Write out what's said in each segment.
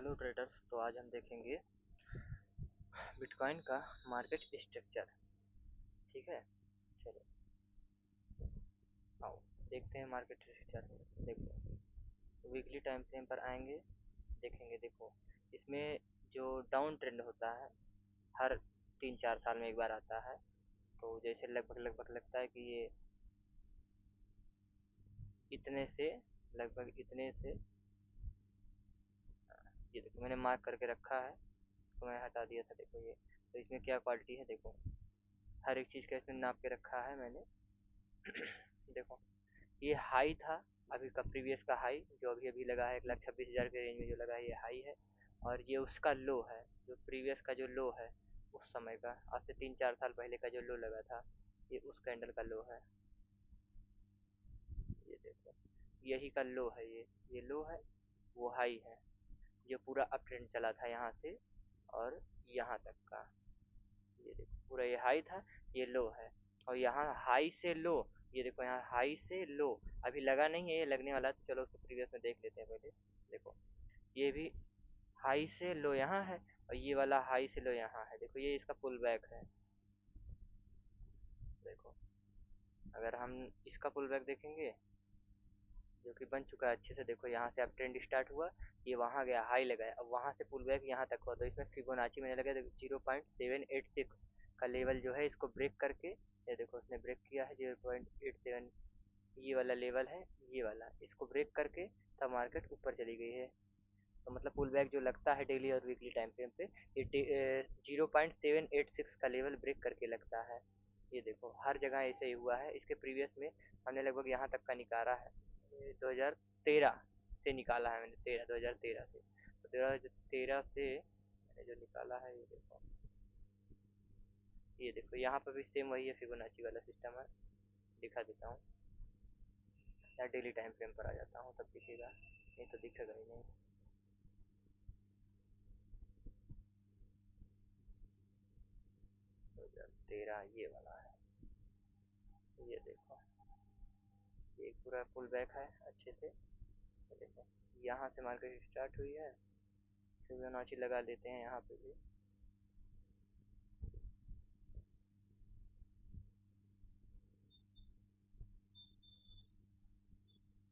Hello traders. तो आज हम देखेंगे बिटकॉइन का मार्केट स्ट्रक्चर। ठीक है, चलो आओ देखते हैं मार्केट स्ट्रक्चर। देखो, वीकली टाइम फ्रेम पर आएंगे, देखेंगे। देखो, इसमें जो डाउन ट्रेंड होता है हर 3-4 साल में एक बार आता है। तो जैसे लगभग लगभग लगता है कि ये इतने से, लगभग इतने से, ये देखो मैंने मार्क करके रखा है, तो मैं हटा दिया था। देखो ये, तो इसमें क्या क्वालिटी है, देखो हर एक चीज़ का इसमें नाप के रखा है मैंने। देखो, ये हाई था अभी का, प्रीवियस का हाई जो अभी अभी लगा है 1,26,000 के रेंज में जो लगा है, ये हाई है। और ये उसका लो है, जो प्रीवियस का जो लो है उस समय का, आज से 3-4 साल पहले का जो लो लगा था, ये उस कैंडल का लो है। ये देखो, यही का लो है, ये लो है, वो हाई है। ये पूरा अप ट्रेंड चला था यहाँ से और यहाँ तक का। ये देखो, पूरा ये हाई था, ये लो है। और यहाँ हाई से लो, ये देखो यहाँ हाई से लो अभी लगा नहीं है, ये लगने वाला है। तो चलो उसको प्रीवियस में देख लेते हैं पहले। देखो, ये भी हाई से लो यहाँ है, और ये वाला हाई से लो यहाँ है। देखो ये इसका पुल बैक है। देखो, अगर हम इसका पुल बैक देखेंगे जो कि बन चुका है अच्छे से। देखो यहाँ से अब ट्रेंड स्टार्ट हुआ, ये वहाँ गया, हाई लगाया, अब वहाँ से पुल बैक यहाँ तक हुआ। तो इसमें फिबोनाची मैंने लगा 0.786 का लेवल जो है, इसको ब्रेक करके, ये देखो उसने ब्रेक किया है 0.87, ये वाला लेवल है, ये वाला, इसको ब्रेक करके तब मार्केट ऊपर चली गई है। तो मतलब पुल बैक जो लगता है डेली और वीकली टाइम फ्रेम पे, ये 0.786 का लेवल ब्रेक करके लगता है। ये देखो हर जगह ऐसे ही हुआ है। इसके प्रीवियस में हमने लगभग यहाँ तक का निकाला है, 2013 से निकाला है मैंने, 2013 से। तो 2013 से मैंने जो निकाला है, ये देखो, ये देखो यहाँ पर भी सेम वही है, फिबोनाची वाला सिस्टम है। दिखा देता हूँ, या डेली टाइम फ्रेम पर आ जाता हूँ तब दिखेगा, नहीं तो दिखेगा ही नहीं। 2013 ये वाला है, ये देखो, ये पूरा फुल बैक है अच्छे से। ये देखो, यहाँ से मार्केट स्टार्ट हुई है, फिबोनाची लगा लेते हैं यहाँ पे भी।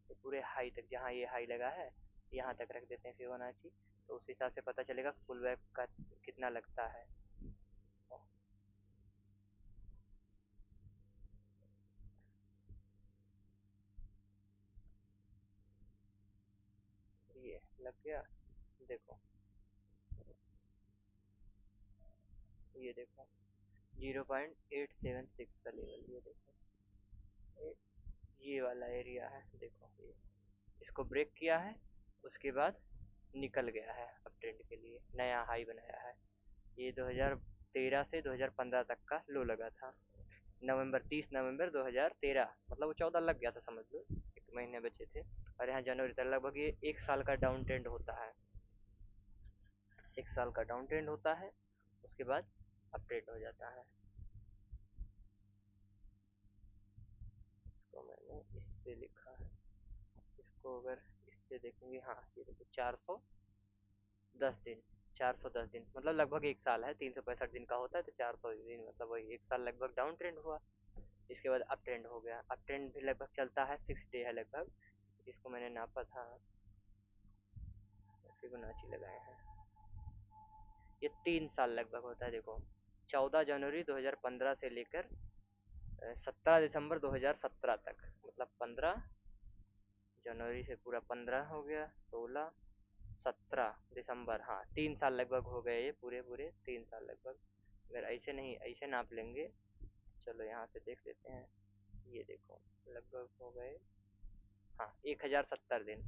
तो पूरे हाई तक, जहाँ ये हाई लगा है यहाँ तक रख देते हैं फिबोनाची। तो उस हिसाब से पता चलेगा फुल बैक का कितना लगता है। ये लग गया, देखो, ये देखो 0.876 का लेवल, ये देखो, ये वाला एरिया है। देखो ये, इसको ब्रेक किया है, उसके बाद निकल गया है अब ट्रेंड के लिए, नया हाई बनाया है। ये 2013 से 2015 तक का लो लगा था। नवंबर 30 नवंबर 2013, मतलब वो 14 लग गया था समझ लो, 1 महीने बचे थे। और यहाँ जनवरी तक लगभग ये 1 साल का डाउन ट्रेंड होता है, 1 साल का डाउन ट्रेंड होता है, उसके बाद अप ट्रेंड हो जाता है। इसको मैंने इससे लिखा है, इसको अगर इससे देखेंगे, हाँ ये देखो 410 दिन, 410 दिन मतलब लगभग 1 साल है। 365 दिन का होता है, तो 400 दिन मतलब वही 1 साल लगभग डाउन ट्रेंड हुआ। इसके बाद अप ट्रेंड हो गया, अप ट्रेंड भी लगभग चलता है, 6 डे है लगभग। इसको मैंने नापा था, फिबोनाची लगाए हैं, ये 3 साल लगभग होता है। देखो 14 जनवरी 2015 से लेकर 17 दिसंबर 2017 तक, मतलब 15 जनवरी से पूरा 15 हो गया, 16 17 दिसंबर, हाँ 3 साल लगभग हो गए, ये पूरे पूरे 3 साल लगभग। अगर ऐसे नहीं, ऐसे नाप लेंगे, चलो यहाँ से देख लेते हैं। ये देखो लगभग हो गए, हाँ 1070 दिन,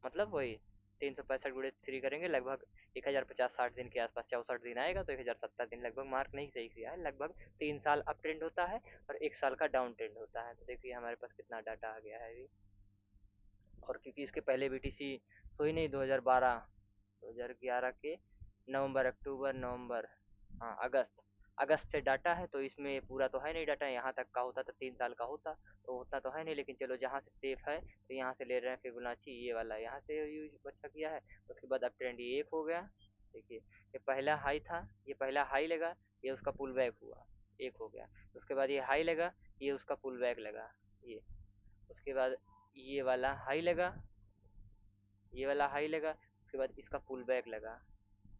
मतलब वही 365 × 3 करेंगे, लगभग 1050-60 दिन के आसपास, 64 दिन आएगा, तो 1070 दिन लगभग मार्क नहीं सही किया है। लगभग 3 साल अप ट्रेंड होता है और 1 साल का डाउन ट्रेंड होता है। तो देखिए हमारे पास कितना डाटा आ गया है अभी। और क्योंकि इसके पहले बीटीसी सोई नहीं, 2011 के नवंबर, अक्टूबर, नवंबर, हाँ अगस्त, अगस्त से डाटा है तो इसमें पूरा तो है नहीं डाटा, यहाँ तक का होता तो 3 साल का होता, तो उतना तो है नहीं, लेकिन चलो जहाँ से सेफ है तो यहाँ से ले रहे हैं फिबोनाची, ये वाला यहाँ से यूज अच्छा किया है। उसके बाद अब ट्रेंड ये एक हो गया, देखिए ये पहला हाई था, ये पहला हाई लगा, ये उसका पुल बैक हुआ, एक हो गया। उसके बाद ये हाई लगा, ये उसका पुल बैक लगा, ये। उसके बाद ये वाला हाई लगा, ये वाला हाई लगा, उसके बाद इसका पुल बैक लगा,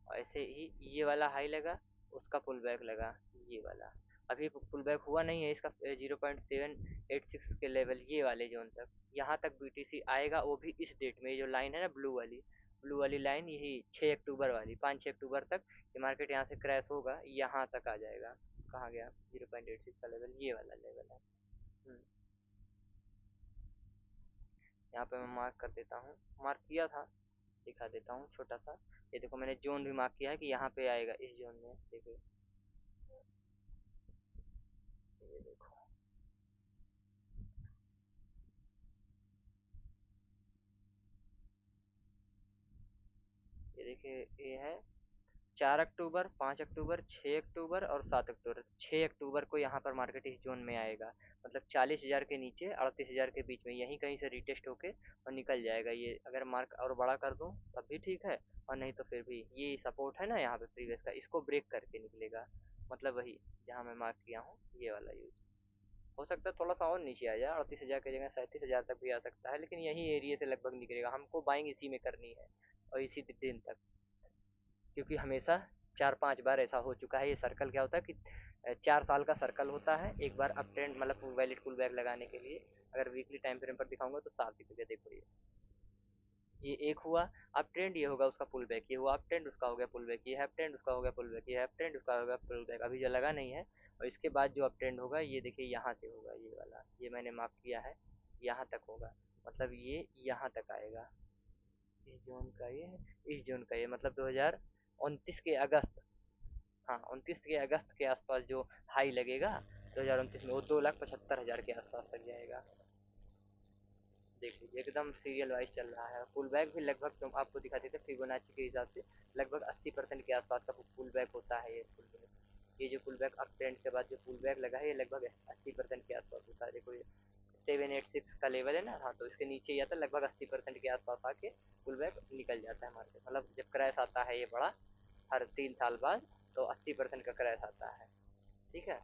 और ऐसे ही ये वाला हाई लगा, उसका पुल बैक लगा, ये वाला। अभी पुल बैक हुआ नहीं है इसका 0.786 के लेवल, ये वाले जोन तक, यहाँ तक बीटीसी आएगा, वो भी इस डेट में। ये जो लाइन है ना ब्लू वाली लाइन, यही 6 अक्टूबर वाली, 5-6 अक्टूबर तक ये मार्केट यहाँ से क्रैश होगा, यहाँ तक आ जाएगा। कहाँ गया 0.86 का लेवल, ये वाला लेवल है। यहाँ पे मैं मार्क कर देता हूँ, मार्क किया था, दिखा देता हूँ छोटा सा। ये देखो मैंने जोन भी मार्क किया है कि यहाँ पे आएगा, इस जोन में देखो, ये देखो, ये देखिए, ये है 4 अक्टूबर, 5 अक्टूबर, 6 अक्टूबर और 7 अक्टूबर। 6 अक्टूबर को यहाँ पर मार्केट इस जोन में आएगा, मतलब 40,000 के नीचे 38,000 के बीच में, यहीं कहीं से रिटेस्ट होके और निकल जाएगा ये। अगर मार्क और बड़ा कर दूँ तब भी ठीक है, और नहीं तो फिर भी ये सपोर्ट है ना यहाँ पे प्रीवियस का, इसको ब्रेक करके निकलेगा, मतलब वही जहाँ मैं मार्क किया हूँ, ये वाला यूज। हो सकता है थोड़ा सा और नीचे आ जाए, 38,000 की जगह 37,000 तक भी आ सकता है, लेकिन यही एरिया से लगभग निकलेगा। हमको बाइंग इसी में करनी है और इसी दिन तक, क्योंकि हमेशा 4-5 बार ऐसा हो चुका है। ये सर्कल क्या होता है कि 4 साल का सर्कल होता है, एक बार अप ट्रेंड मतलब वैलिड पुल बैक लगाने के लिए। अगर वीकली टाइम फ्रेम पर दिखाऊंगा तो साफ दिखेगा, देखो ये एक हुआ अप ट्रेंड, ये होगा उसका पुल बैक, ये हुआ अप ट्रेंड, उसका हो गया पुल बैक, ये है अप ट्रेंड, उसका हो गया पुल बैक, ये है अप ट्रेंड, उसका हो गया पुल बैक, अभी जो लगा नहीं है। और इसके बाद जो अप ट्रेंड होगा ये देखिए यहाँ से होगा, ये वाला, ये मैंने मार्क किया है, यहाँ तक होगा, मतलब ये यहाँ तक आएगा। इस जोन का ये, इस जोन का ये, मतलब 2029 के अगस्त, हाँ 29 के अगस्त के आसपास जो हाई लगेगा 2029 में, वो 2,75,000 के आसपास तक जाएगा। देख लीजिए एकदम सीरियल वाइज चल रहा है। पुल बैक भी लगभग, तुम आपको दिखा देते फिबोनाची के हिसाब से लगभग 80% के आसपास का पुल बैक होता है ये पुल बैक। ये जो पुल बैक अप ट्रेंड के बाद जो पुल बैक लगा है, ये लगभग 80% के आसपास होता है। देखो ये 786 का लेवल है ना, हाँ तो इसके नीचे ही आता है, लगभग 80% के आसपास आके पुल बैक निकल जाता है मार्केट। मतलब जब क्रैश आता है ये बड़ा, हर 3 साल बाद, तो 80% का क्रैश आता है, ठीक है।